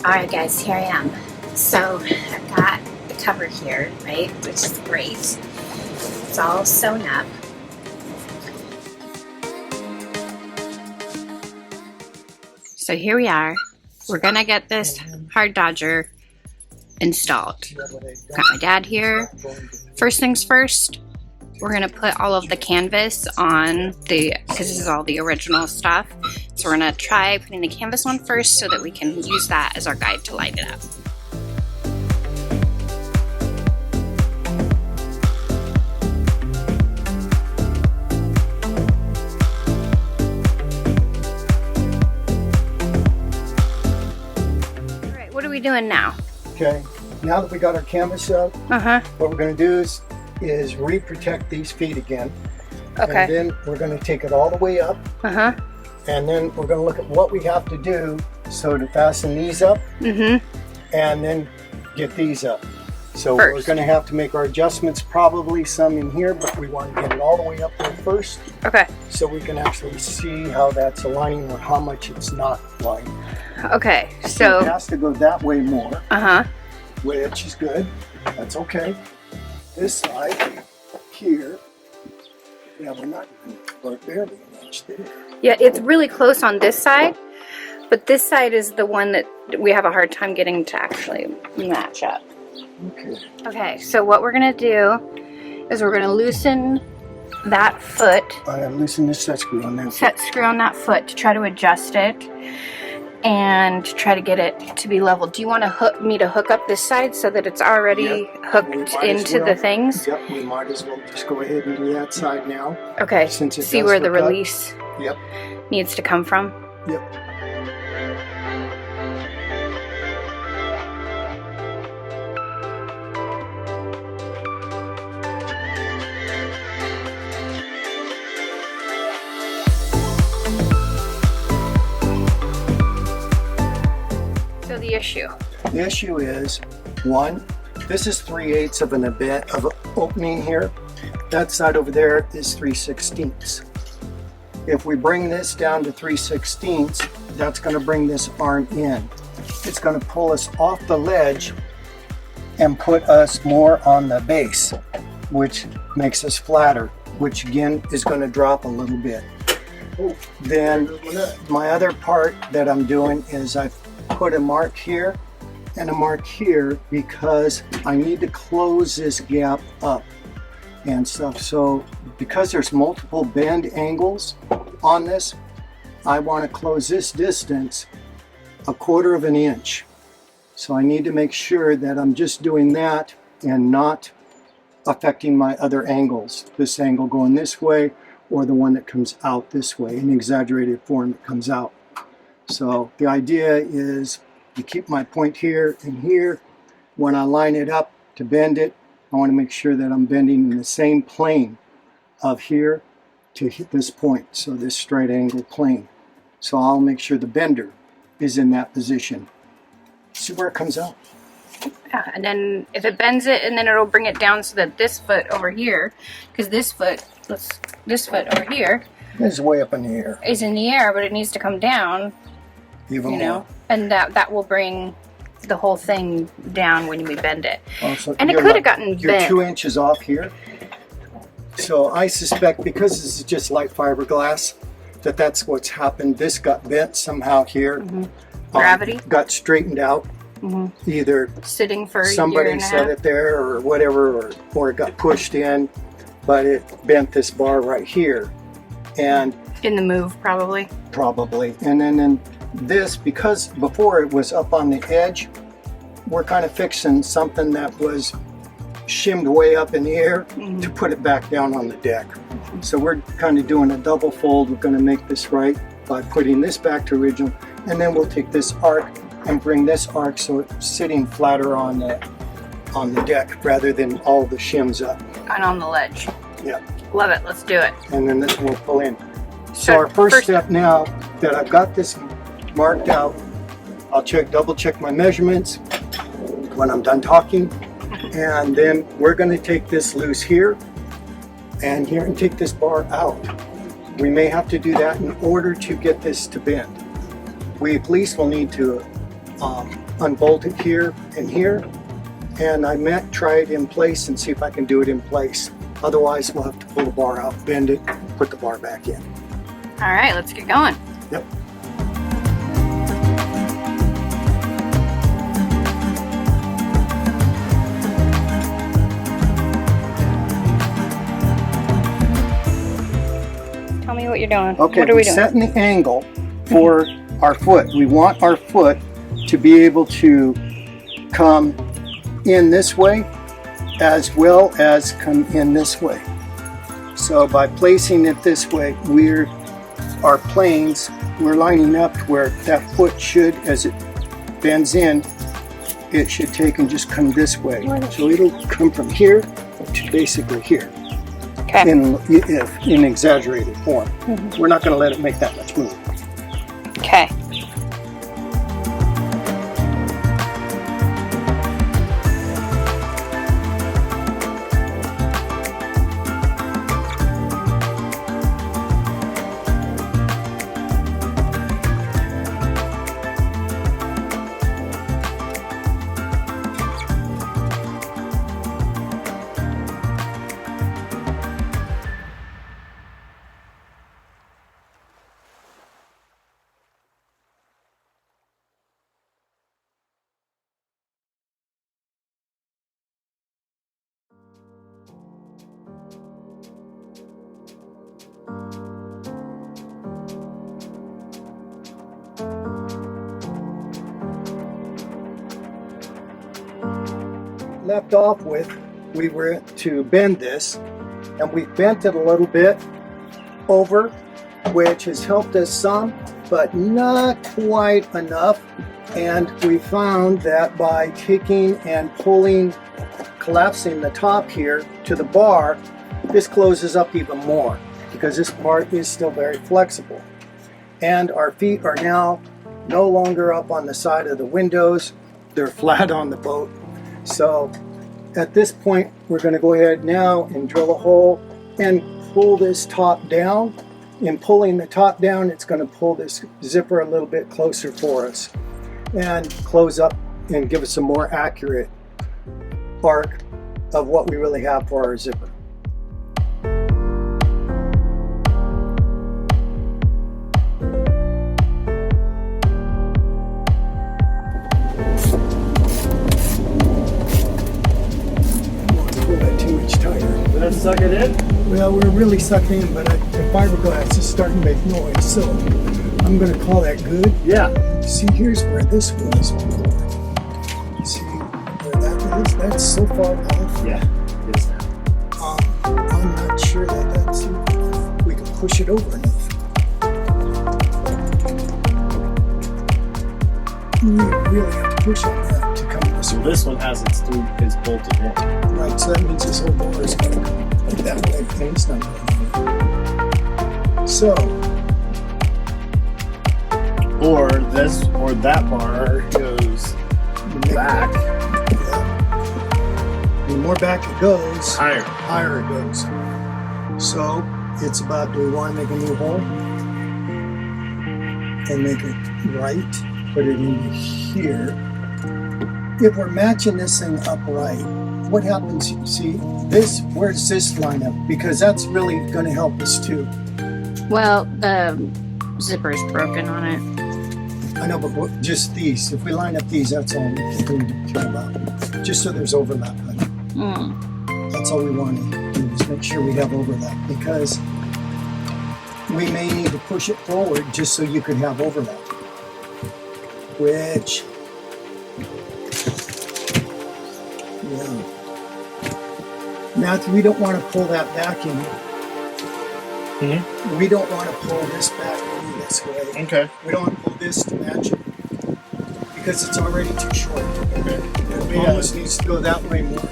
Alright guys, here I am. So I've got the cover here, right, which is great. It's all sewn up. So here we are. We're gonna get this hard dodger installed. Got my dad here. First things first, we're gonna put all of the canvas on because this is all the original stuff. So we're gonna try putting the canvas on first so that we can use that as our guide to line it up. All right, what are we doing now? Okay, now that we got our canvas up, what we're going to do is re-protect these feet again. Okay. And then we're going to take it all the way up. And then we're going to look at what we have to do so to fasten these up. And then get these up. So we we're going to have to make our adjustments, probably some in here, but we want to get it all the way up there first. Okay. So we can actually see how that's aligning or how much it's not aligning. Okay, So it has to go that way more. Which is good. That's okay. This side here, yeah, we're not barely much there. Yeah, it's really close on this side, but this side is the one that we have a hard time getting to actually match up. Okay. Okay, so what we're gonna do is we're gonna loosen that foot. I loosen this set screw on that. Set screw on that foot to try to adjust it and try to get it to be level. Do you want to me to hook up this side so that it's already hooked into the things? Yep, we might as well just go ahead and do that side now. Okay, Since it see does where the hook up. release needs to come from? Yep. So the issue. The issue is, one, this is 3/8 of an opening here. That side over there is 3/16. If we bring this down to 3/16, that's going to bring this arm in. It's going to pull us off the ledge and put us more on the base, which makes us flatter, which again is going to drop a little bit. Then my other part that I'm doing is I've put a mark here and a mark here because I need to close this gap up and stuff. So because there's multiple bend angles on this, I want to close this distance 1/4 of an inch. So I need to make sure that I'm just doing that and not affecting my other angles. This angle going this way or the one that comes out this way, an exaggerated form that comes out. So the idea is to keep my point here and here. When I line it up to bend it, I want to make sure that I'm bending in the same plane of here to hit this point, so this straight angle plane. So I'll make sure the bender is in that position. See where it comes out? Yeah, and then if it bends it, and then it'll bring it down so that this foot over here, because this foot over here It's way up in the air. is in the air, but it needs to come down, Even you know, more. and that will bring the whole thing down when we bend it. Also, And it you're could have like- gotten You're bent. 2 inches off here. So I suspect because this is just light fiberglass, that's what's happened. This got bent somehow here. Gravity? Got straightened out. Either Sitting for a year somebody and a set half. it there or whatever, or it got pushed in, but it bent this bar right here. And In the move, probably. probably. And then this, because before it was up on the edge, we're kind of fixing something that was shimmed way up in the air to put it back down on the deck. So we're kind of doing a double fold. We're going to make this right by putting this back to original, and then we'll take this arc and bring this arc so it's sitting flatter on the deck rather than all the shims up. And on the ledge. Yeah. Love it. Let's do it. And then this will pull in. So our first step now that I've got this marked out, I'll double check my measurements when I'm done talking, and then we're going to take this loose here and here and take this bar out. We may have to do that in order to get this to bend. We at least will need to unbolt it here and here. And I meant try it in place and see if I can do it in place. Otherwise, we'll have to pull the bar out, bend it, put the bar back in. All right, let's get going. Yep. Tell me what you're doing. Okay, What are we we're doing? setting the angle for our foot. We want our foot to be able to come in this way as well as come in this way. So by placing it this way, our planes, we're lining up where that foot should, as it bends in, it should take and just come this way. So it'll come from here to basically here. Okay. In exaggerated form. We're not going to let it make that much move. Okay. Left off with, we were to bend this, and we bent it a little bit over, which has helped us some, but not quite enough. And we found that by taking and pulling, collapsing the top here to the bar, this closes up even more because this part is still very flexible. And our feet are now no longer up on the side of the windows, they're flat on the boat. So at this point, we're going to go ahead now and drill a hole and pull this top down. In pulling the top down, it's going to pull this zipper a little bit closer for us and close up and give us a more accurate arc of what we really have for our zipper. Suck it in? Well, we're really sucking in, but the fiberglass is starting to make noise, so I'm going to call that good. Yeah. See, here's where this was before. See where that is? That's so far off. Yeah, it is now. I'm not sure that's we can push it over enough. We really have to push on that to come this So way. this one has its bolted in. Right, so that means this whole bar is going to come that way, and it's not going to. So, Or this, or that bar goes back the more back it goes, higher. higher it goes. So it's about, do we want to make a new hole and make it right, put it into here. If we're matching this thing upright, what happens, you see, this, where does this line up? Because that's really going to help us too. Well, the zipper's broken on it. I know, but just these, if we line up these, that's all we can care about. Just so there's overlap, honey. That's all we want to do, is make sure we have overlap, because we may need to push it forward just so you could have overlap. Which, yeah. Now, we don't want to pull that back in. We don't want to pull this back in this way. Okay. We don't want to pull this to match it because it's already too short. Okay. It almost needs to go that way more.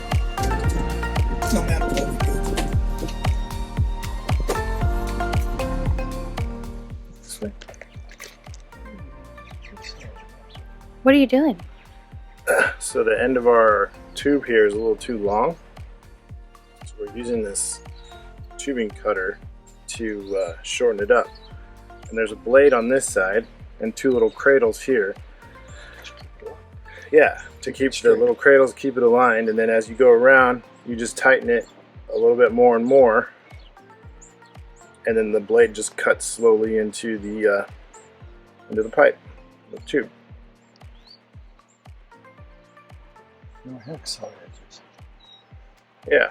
No matter what we do. This way. What are you doing? So the end of our tube here is a little too long. So we're using this tubing cutter to shorten it up. And there's a blade on this side and two little cradles here. Yeah, to keep the little cradles, keep it aligned, and then as you go around, you just tighten it a little bit more and more, and then the blade just cuts slowly into the pipe, the tube. No hacksaw edges. Yeah.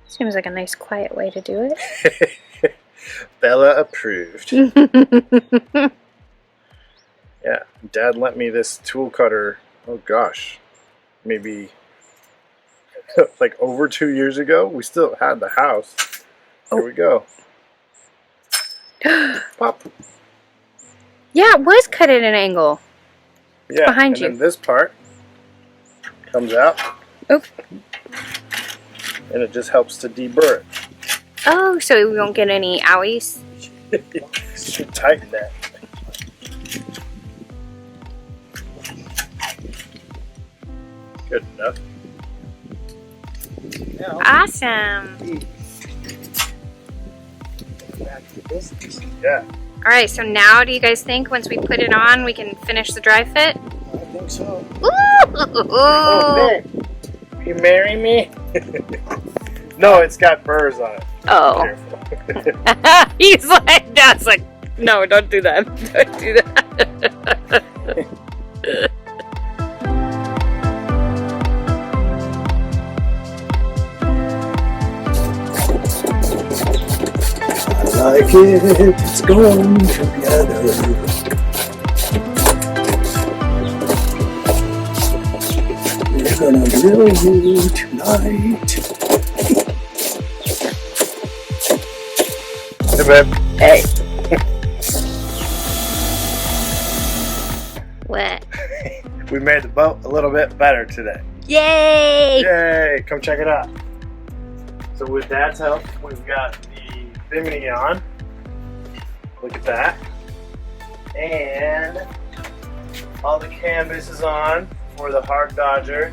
Seems like a nice quiet way to do it. Bella approved. Yeah, Dad lent me this tool cutter, oh gosh, maybe like over 2 years ago. We still had the house. Here we go. Pop. Yeah, it was cut at an angle. Yeah, behind and you. then this part comes out. Oh. And it just helps to deburr it. Oh, so we won't get any owies? Should tighten that. Good enough. Awesome. Back to business. Yeah. Alright, so now do you guys think once we put it on we can finish the dry fit? I think so. Oh, babe. Will you marry me? No, it's got burrs on it. Oh. Careful. He's like, Dad's like, no, don't do that. Don't do that. I like it, it's going together. We're gonna drill you tonight. Hey, babe. Hey. What? We made the boat a little bit better today. Yay! Yay! Come check it out. So with Dad's help, we've got the Bimini on. Look at that. And all the canvas is on for the Hard Dodger.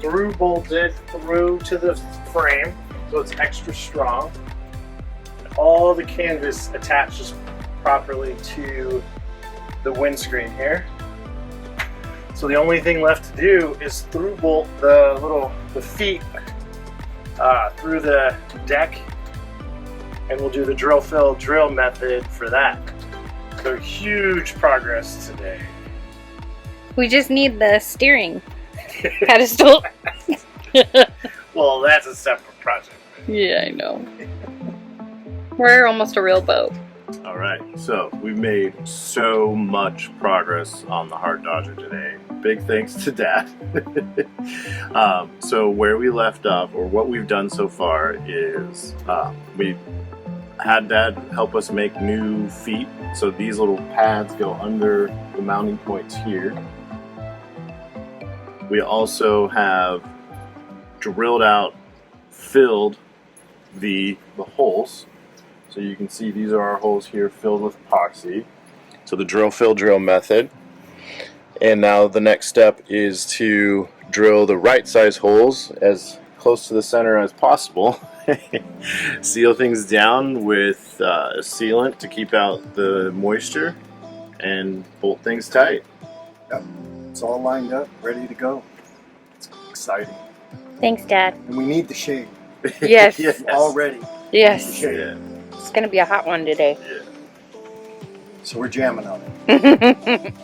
Through bolted through to the frame, so it's extra strong. And all the canvas attaches properly to the windscreen here. So the only thing left to do is through bolt the feet through the deck, and we'll do the drill fill drill method for that. So huge progress today. We just need the steering pedestal. Well, that's a separate project. Yeah, I know. We're almost a real boat. All right, so we've made so much progress on the Hard Dodger today. Big thanks to Dad. So where we left off, or what we've done so far, is we had Dad help us make new feet. So these little pads go under the mounting points here. We also have drilled out, filled the holes. So you can see these are our holes here filled with epoxy. So the drill fill drill method. And now the next step is to drill the right size holes as close to the center as possible. Seal things down with sealant to keep out the moisture and bolt things tight. Yep. It's all lined up, ready to go. It's exciting. Thanks, Dad. And we need the shade. Yes. Yes. Already. Yes. Shade. Yeah. It's gonna be a hot one today. Yeah. So we're jamming on it.